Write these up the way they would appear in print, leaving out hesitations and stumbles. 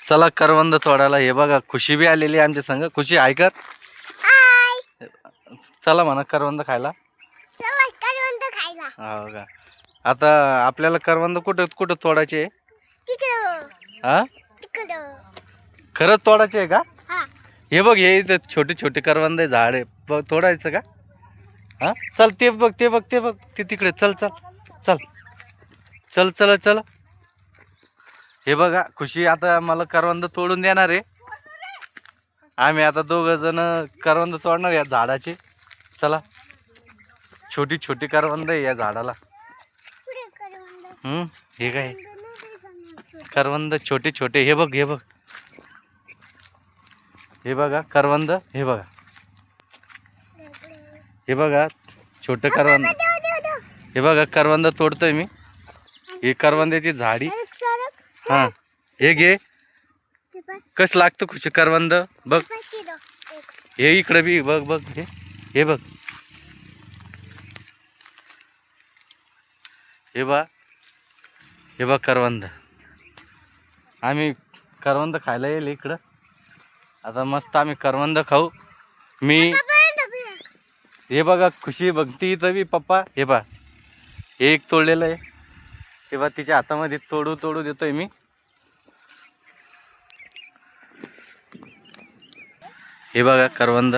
चला करवंद तोडायला. हे बघा खुशी बी आलेली आमच्या संग. खुशी आहे का? चला म्हणा करवंद खायला. हो का. आता आपल्याला करवंद कुठं कुठं तोडायचे? हा खरंच तोडायचे आहे का? हे बघ हे इथे छोटे छोटे करवंद आहे, झाड आहे. बघ तोडायचं का? हा चल ते बघ ते बघ ते बघ ते तिकडे. चल चल चल चल चल चल. हे बघा खुशी आता मला करवंद तोडून देणार आहे. आम्ही आता दोघ जण करवंद तोडणार या झाडाचे. चला छोटी छोटी करवंद आहे या झाडाला. हे काय करवंद छोटे छोटे. हे बघ हे बघ हे बघा करवंद. हे बघा हे बघा छोट करवंद. हे बघा करवंद तोडतोय मी. ही करवंदाची झाडी. हा हे घे. कस लागतं खुशी करवंद बघ. हे इकडे बी बघ बघ. हे बघ हे बा. हे बघ करवंद. आम्ही करवंद खायला येईल इकडं. आता मस्त आम्ही करवंद खाऊ. मी हे बघा खुशी बघती इथं बी पप्पा. हे बा हे एक तोडलेलं आहे. हे बा तिच्या हातामध्ये तोडू तोडू देतोय मी. हे बघा करवंद.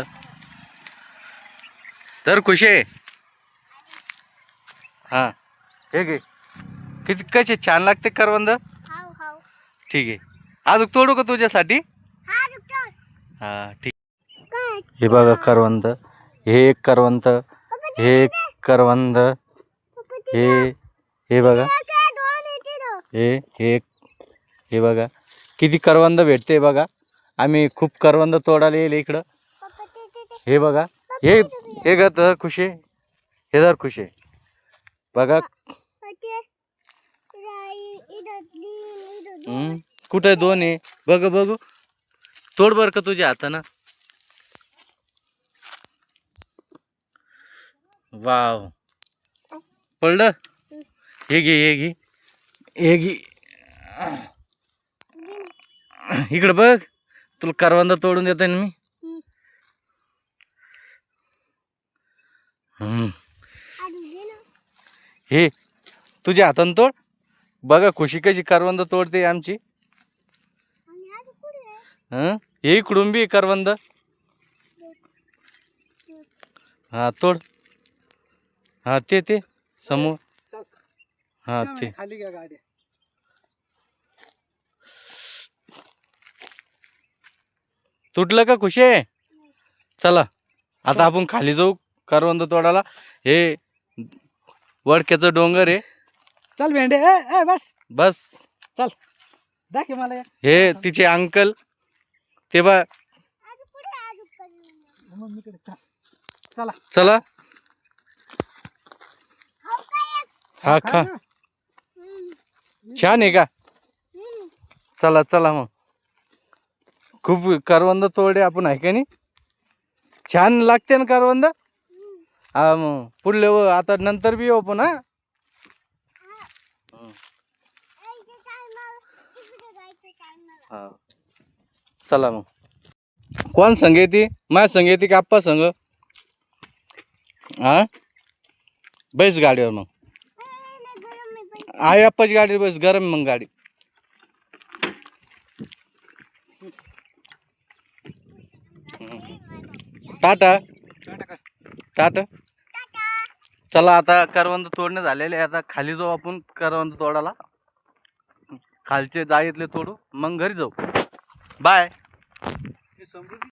तर खुशी आहे. हा हे घे. किती कसे छान लागते करवंद. ठीक आहे. अजून तोडू का तुझ्यासाठी? हा ठीक. हे बघा करवंद. हे एक करवंद. हे एक करवंद. हे बघा हे हे बघा किती करवंद भेटते बघा. आम्ही खूप करवंद तोडायला येईल इकडं. हे बघा हे ग धर खुशी. हे धर खुशी. बघा कुठे दोन आहे बघ बघू. तोड बर का तुझ्या हातानं. वाव पडलं. हे घे हे घे हे घे. इकडे बघ तुला करवंद तोडून देतोय ना मी. हे तुझ्या हातानं तोड. बघा खुशी कशी करवंद तोडते आमची. हे इकडून बी करवंद. हा तोड. हा ते समोर. हा ते खाली घ्या गाडी. तुटलं का खुशी? चला आता आपण खाली जाऊ करवंद तोडायला. हे वडक्याचं डोंगर आहे. चल भेंडे बस बस चल. दाखव मला. हे तिचे अंकल. ते बा चला चला. हा खा. छान आहे का? चला चला मग. खूप करवंद तोडे आपण आहे का नाही. छान लागते ना करवंद. हा मग पुढले आता नंतर बी येऊ पण. हा चला मग. कोण संग येते? माझ्या संग येते का आप्पा संग? हा बैस गाडीवर मग. आई आप्पाची गाडी बस. गरम मग गाडी. टाटा टाटा. चला आता करवंद तोडणे झालेले. आता खाली जाऊ आपण करवंद तोडायला. खालचे जाळीतले तोडू मग घरी जाऊ. बाय.